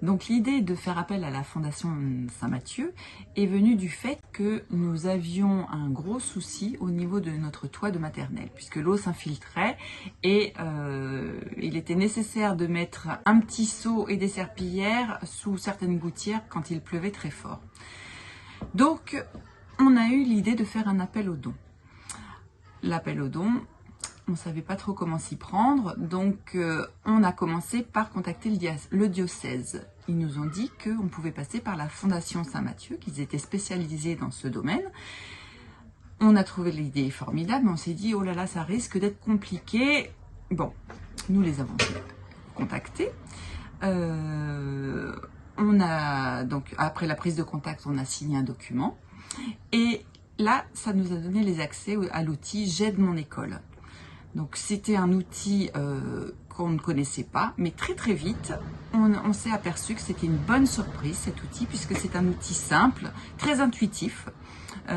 Donc l'idée de faire appel à la Fondation Saint-Mathieu est venue du fait que nous avions un gros souci au niveau de notre toit de maternelle, puisque l'eau s'infiltrait et il était nécessaire de mettre un petit seau et des serpillières sous certaines gouttières quand il pleuvait très fort. Donc on a eu l'idée de faire un appel aux dons. L'appel aux dons, on ne savait pas trop comment s'y prendre, donc on a commencé par contacter le diocèse. Ils nous ont dit qu'on pouvait passer par la Fondation Saint-Mathieu, qu'ils étaient spécialisés dans ce domaine. On a trouvé l'idée formidable, mais on s'est dit, oh là là, ça risque d'être compliqué. Bon, nous les avons contactés. On a, donc, après la prise de contact, on a signé un document. Et là, ça nous a donné les accès à l'outil J'aide mon école. Donc c'était un outil qu'on ne connaissait pas, mais très vite, on s'est aperçu que c'était une bonne surprise cet outil, puisque c'est un outil simple, très intuitif.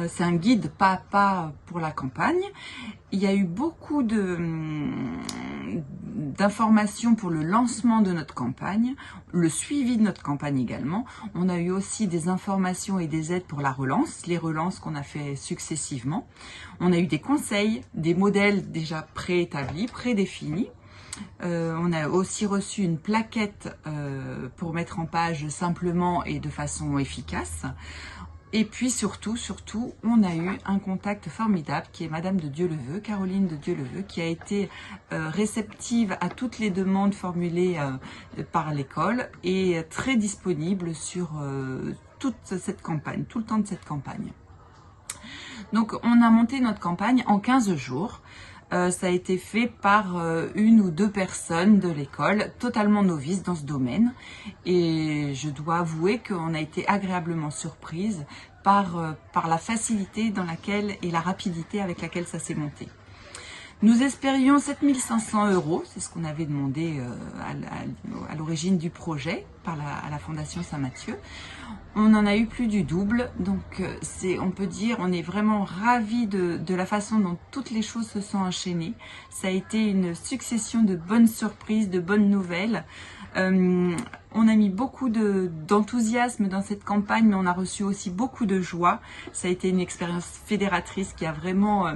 C'est un guide pas à pas pour la campagne. Il y a eu beaucoup d'informations pour le lancement de notre campagne, le suivi de notre campagne également. On a eu aussi des informations et des aides pour la relance, les relances qu'on a fait successivement. On a eu des conseils, des modèles déjà préétablis, prédéfinis. On a aussi reçu une plaquette pour mettre en page simplement et de façon efficace. Et puis surtout, on a eu un contact formidable qui est Madame de Dieuleveux, Caroline de Dieuleveux, qui a été réceptive à toutes les demandes formulées par l'école et très disponible sur toute cette campagne, tout le temps de cette campagne. Donc on a monté notre campagne en 15 jours. Ça a été fait par une ou deux personnes de l'école, totalement novices dans ce domaine. Et je dois avouer qu'on a été agréablement surprise par la facilité dans laquelle et la rapidité avec laquelle ça s'est monté. Nous espérions 7 500 €, c'est ce qu'on avait demandé à l'origine du projet à la Fondation Saint-Mathieu. On en a eu plus du double, donc on peut dire, on est vraiment ravis de la façon dont toutes les choses se sont enchaînées. Ça a été une succession de bonnes surprises, de bonnes nouvelles. On a mis beaucoup d'enthousiasme dans cette campagne, mais on a reçu aussi beaucoup de joie. Ça a été une expérience fédératrice qui a vraiment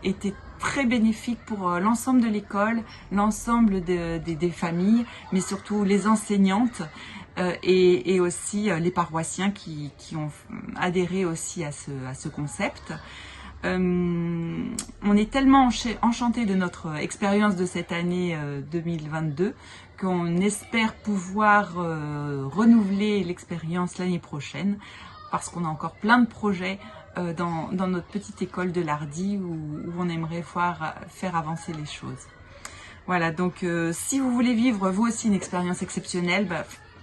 été très bénéfique pour l'ensemble de l'école, l'ensemble des familles, mais surtout les enseignantes et aussi les paroissiens qui ont adhéré aussi à ce concept. On est tellement enchantés de notre expérience de cette année 2022 qu'on espère pouvoir renouveler l'expérience l'année prochaine, parce qu'on a encore plein de projets dans notre petite école de Lardy où on aimerait faire avancer les choses. Voilà, donc si vous voulez vivre vous aussi une expérience exceptionnelle,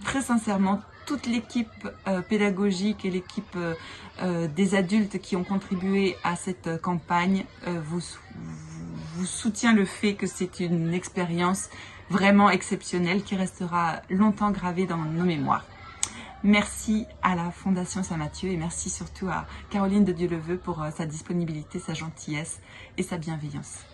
très sincèrement, toute l'équipe pédagogique et l'équipe des adultes qui ont contribué à cette campagne vous soutient le fait que c'est une expérience vraiment exceptionnelle qui restera longtemps gravée dans nos mémoires. Merci à la Fondation Saint-Mathieu et merci surtout à Caroline de Dieuleveux pour sa disponibilité, sa gentillesse et sa bienveillance.